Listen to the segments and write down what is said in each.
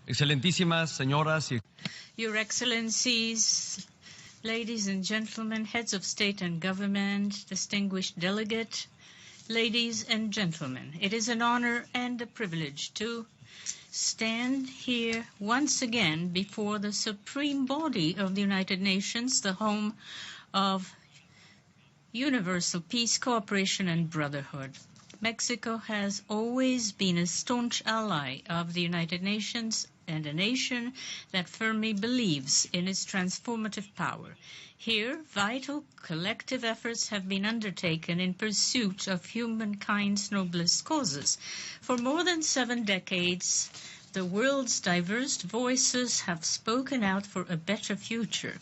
Excelentísimas señoras y Your Excellencies, ladies and gentlemen, heads of state and government, distinguished delegate, ladies and gentlemen, it is an honor and a privilege to stand here once again before the supreme body of the United Nations, the home of universal peace, cooperation, and brotherhood. Mexico has always been a staunch ally of the United Nations and a nation that firmly believes in its transformative power. Here, vital collective efforts have been undertaken in pursuit of humankind's noblest causes. For more than 7 decades, the world's diverse voices have spoken out for a better future.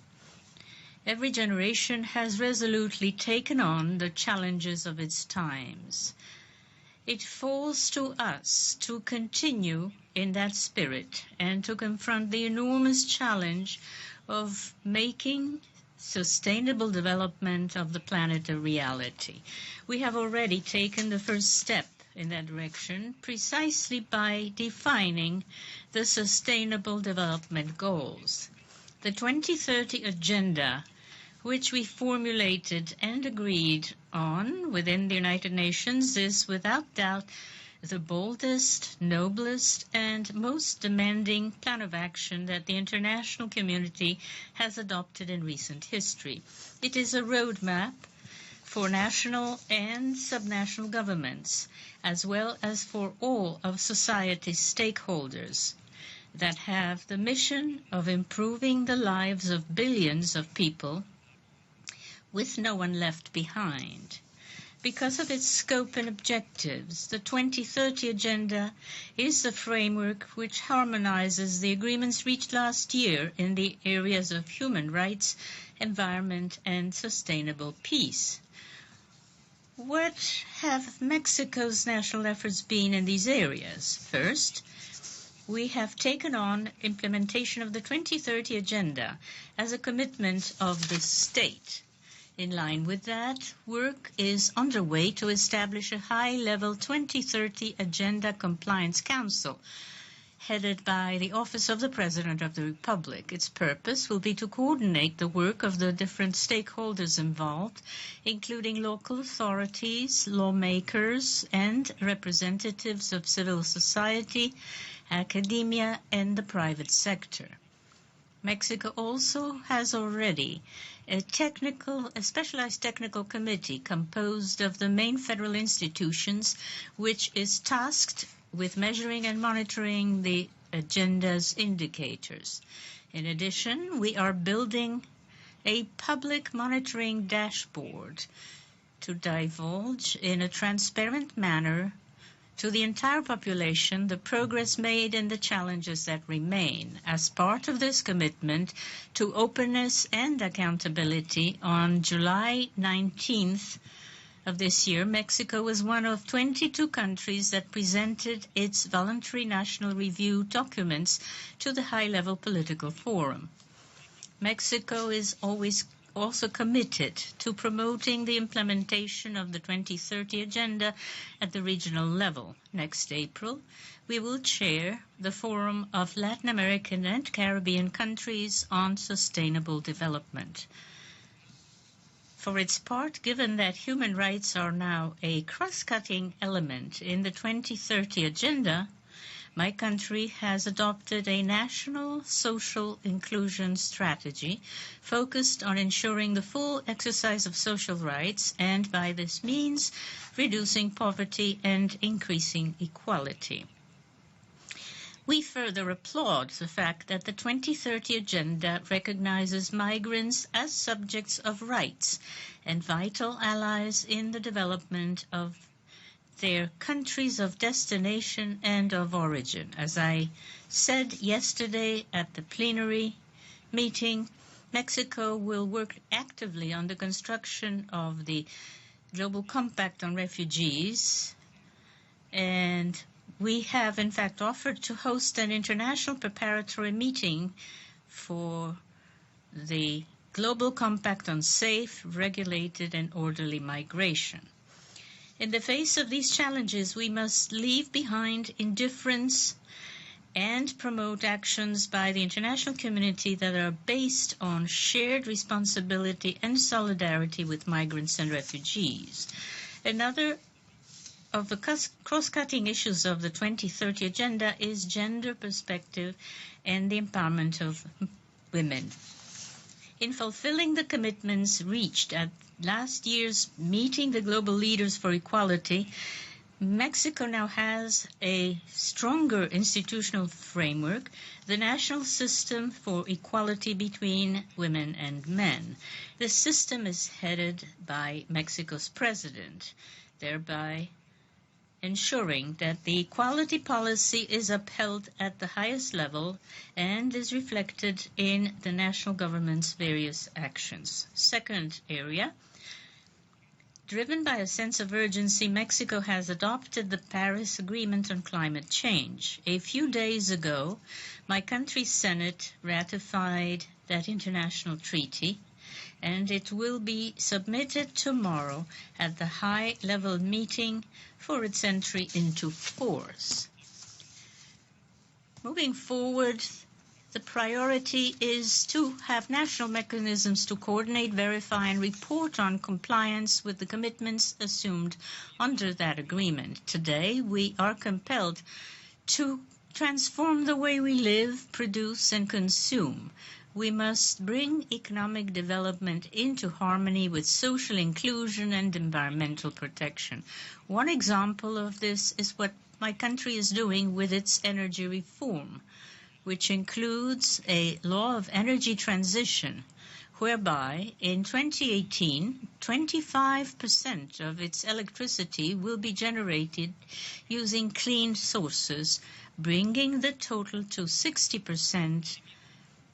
Every generation has resolutely taken on the challenges of its times. It falls to us to continue in that spirit and to confront the enormous challenge of making sustainable development of the planet a reality. We have already taken the first step in that direction precisely by defining the Sustainable Development Goals. The 2030 Agenda, which we formulated and agreed on within the United Nations, is without doubt the boldest, noblest, and most demanding plan of action that the international community has adopted in recent history. It is a roadmap for national and subnational governments, as well as for all of society's stakeholders, that have the mission of improving the lives of billions of people with no one left behind. Because of its scope and objectives, the 2030 Agenda is the framework which harmonizes the agreements reached last year in the areas of human rights, environment, and sustainable peace. What have Mexico's national efforts been in these areas? First, we have taken on implementation of the 2030 Agenda as a commitment of the state. In line with that, work is underway to establish a high-level 2030 Agenda Compliance Council, headed by the Office of the President of the Republic. Its purpose will be to coordinate the work of the different stakeholders involved, including local authorities, lawmakers, and representatives of civil society, academia, and the private sector. Mexico also has already a specialized technical committee composed of the main federal institutions, which is tasked with measuring and monitoring the agenda's indicators. In addition, we are building a public monitoring dashboard to divulge in a transparent manner to the entire population the progress made and the challenges that remain. As part of this commitment to openness and accountability, on July 19th of this year, Mexico was one of 22 countries that presented its voluntary national review documents to the high-level political forum. Mexico is always also committed to promoting the implementation of the 2030 Agenda at the regional level. Next April, we will chair the Forum of Latin American and Caribbean countries on sustainable development. For its part, given that human rights are now a cross-cutting element in the 2030 Agenda, my country has adopted a national social inclusion strategy focused on ensuring the full exercise of social rights and, by this means, reducing poverty and increasing equality. We further applaud the fact that the 2030 Agenda recognizes migrants as subjects of rights and vital allies in the development of their countries of destination and of origin. As I said yesterday at the plenary meeting, Mexico will work actively on the construction of the Global Compact on Refugees, and we have in fact offered to host an international preparatory meeting for the Global Compact on Safe, Regulated, and Orderly Migration. In the face of these challenges, we must leave behind indifference and promote actions by the international community that are based on shared responsibility and solidarity with migrants and refugees. Another of the cross-cutting issues of the 2030 Agenda is gender perspective and the empowerment of women. In fulfilling the commitments reached at last year's meeting the global leaders for equality, Mexico now has a stronger institutional framework, the National System for Equality Between Women and Men. The system is headed by Mexico's president, thereby ensuring that the equality policy is upheld at the highest level and is reflected in the national government's various actions. Second area, driven by a sense of urgency, Mexico has adopted the Paris Agreement on Climate Change. A few days ago, my country's Senate ratified that international treaty, and it will be submitted tomorrow at the high-level meeting for its entry into force. Moving forward, the priority is to have national mechanisms to coordinate, verify, and report on compliance with the commitments assumed under that agreement. Today, we are compelled to transform the way we live, produce, and consume. We must bring economic development into harmony with social inclusion and environmental protection. One example of this is what my country is doing with its energy reform, which includes a law of energy transition, whereby in 2018, 25% of its electricity will be generated using clean sources, bringing the total to 60%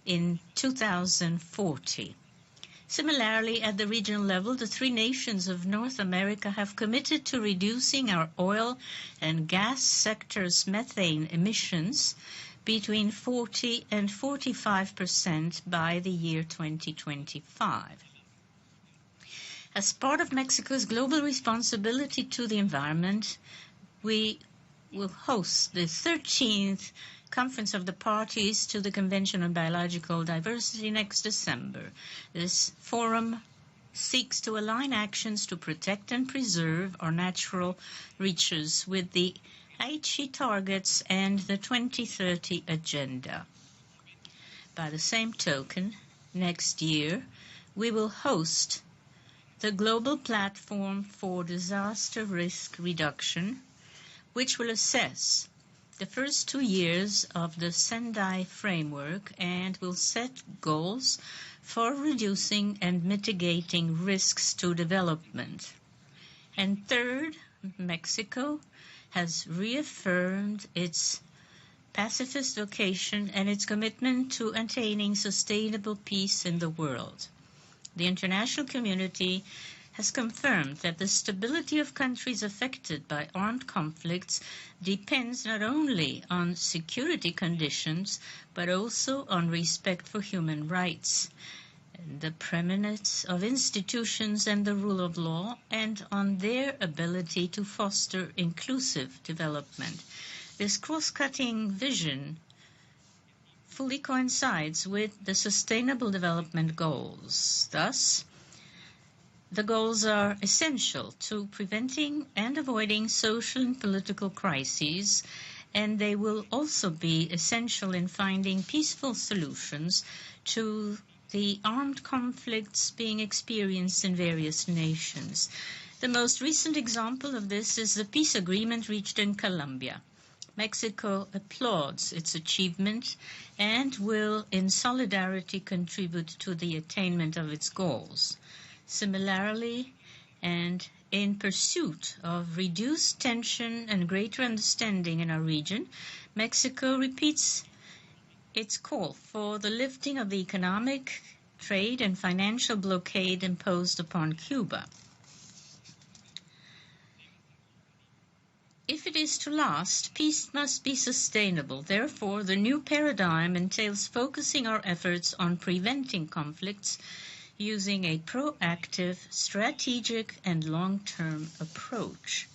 in 2040. Similarly, at the regional level, the three nations of North America have committed to reducing our oil and gas sector's methane emissions between 40 and 45% by the year 2025. As part of Mexico's global responsibility to the environment, we will host the 13th Conference of the Parties to the Convention on Biological Diversity next December. This forum seeks to align actions to protect and preserve our natural reaches with the Aichi targets and the 2030 Agenda. By the same token, next year we will host the Global Platform for Disaster Risk Reduction, which will assess the first 2 years of the Sendai framework and will set goals for reducing and mitigating risks to development. And third, Mexico has reaffirmed its pacifist vocation and its commitment to attaining sustainable peace in the world. The international community has confirmed that the stability of countries affected by armed conflicts depends not only on security conditions, but also on respect for human rights, the preeminence of institutions and the rule of law, and on their ability to foster inclusive development. This cross-cutting vision fully coincides with the Sustainable Development Goals. Thus, the goals are essential to preventing and avoiding social and political crises, and they will also be essential in finding peaceful solutions to the armed conflicts being experienced in various nations. The most recent example of this is the peace agreement reached in Colombia. Mexico applauds its achievement and will, in solidarity, contribute to the attainment of its goals. Similarly, and in pursuit of reduced tension and greater understanding in our region, Mexico repeats its call for the lifting of the economic, trade, and financial blockade imposed upon Cuba. If it is to last, peace must be sustainable. Therefore, the new paradigm entails focusing our efforts on preventing conflicts using a proactive, strategic, and long-term approach.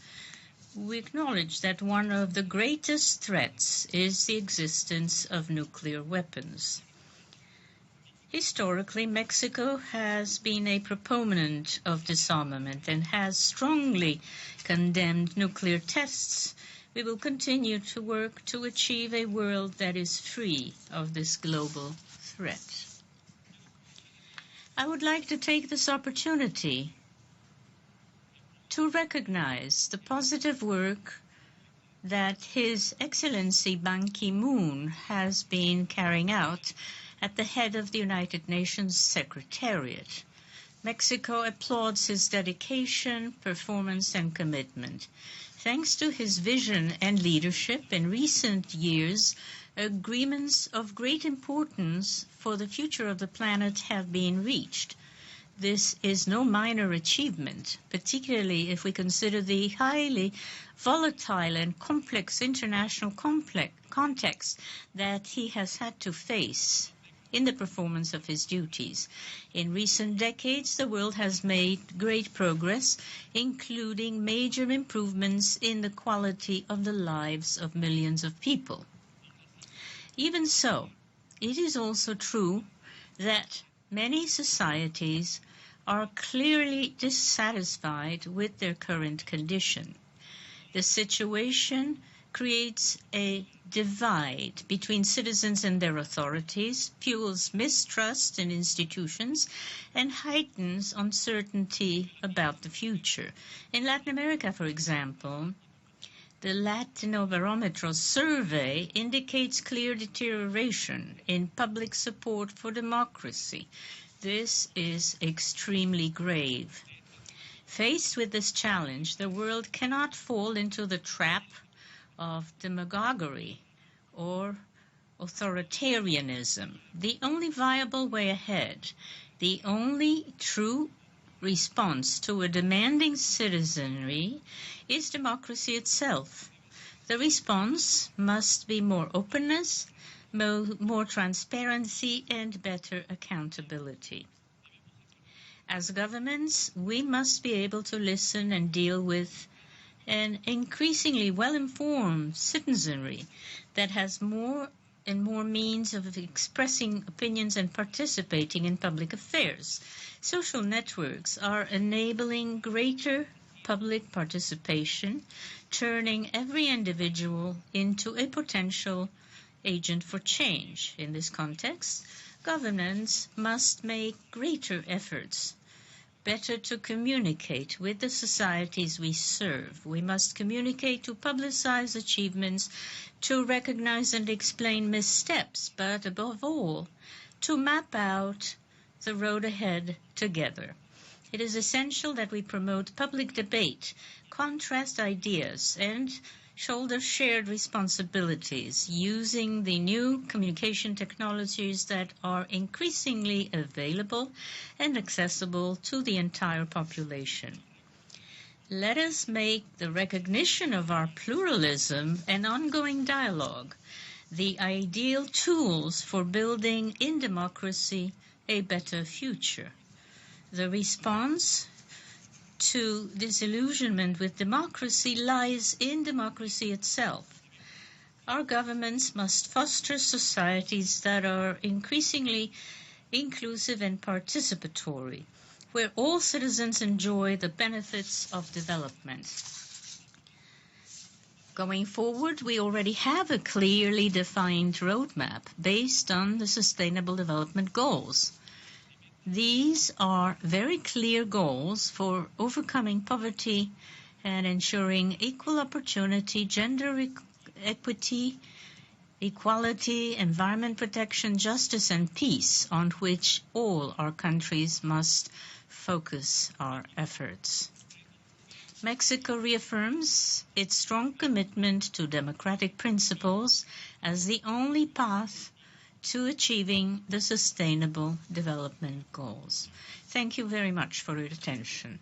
We acknowledge that one of the greatest threats is the existence of nuclear weapons. Historically, Mexico has been a proponent of disarmament and has strongly condemned nuclear tests. We will continue to work to achieve a world that is free of this global threat. I would like to take this opportunity to recognize the positive work that His Excellency Ban Ki-moon has been carrying out at the head of the United Nations Secretariat. Mexico applauds his dedication, performance, and commitment. Thanks to his vision and leadership in recent years, agreements of great importance for the future of the planet have been reached. This is no minor achievement, particularly if we consider the highly volatile and complex international context that he has had to face in the performance of his duties. In recent decades, the world has made great progress, including major improvements in the quality of the lives of millions of people. Even so, it is also true that many societies are clearly dissatisfied with their current condition. The situation creates a divide between citizens and their authorities, fuels mistrust in institutions, and heightens uncertainty about the future. In Latin America, for example, the Latinobarometro survey indicates clear deterioration in public support for democracy. This is extremely grave. Faced with this challenge, the world cannot fall into the trap of demagoguery or authoritarianism. The only viable way ahead, the only true response to a demanding citizenry is democracy itself. The response must be more openness, more transparency, and better accountability. As governments, we must be able to listen and deal with an increasingly well-informed citizenry that has more and more means of expressing opinions and participating in public affairs. Social networks are enabling greater public participation, turning every individual into a potential agent for change. In this context, governments must make greater efforts better to communicate with the societies we serve. We must communicate to publicize achievements, to recognize and explain missteps, but above all, to map out the road ahead together. It is essential that we promote public debate, contrast ideas, and shoulder shared responsibilities using the new communication technologies that are increasingly available and accessible to the entire population. Let us make the recognition of our pluralism and ongoing dialogue the ideal tools for building in democracy a better future. The response to disillusionment with democracy lies in democracy itself. Our governments must foster societies that are increasingly inclusive and participatory, where all citizens enjoy the benefits of development. Going forward, we already have a clearly defined roadmap based on the Sustainable Development Goals. These are very clear goals for overcoming poverty and ensuring equal opportunity, gender equity, equality, environment protection, justice, and peace, on which all our countries must focus our efforts. Mexico reaffirms its strong commitment to democratic principles as the only path to achieving the Sustainable Development Goals. Thank you very much for your attention.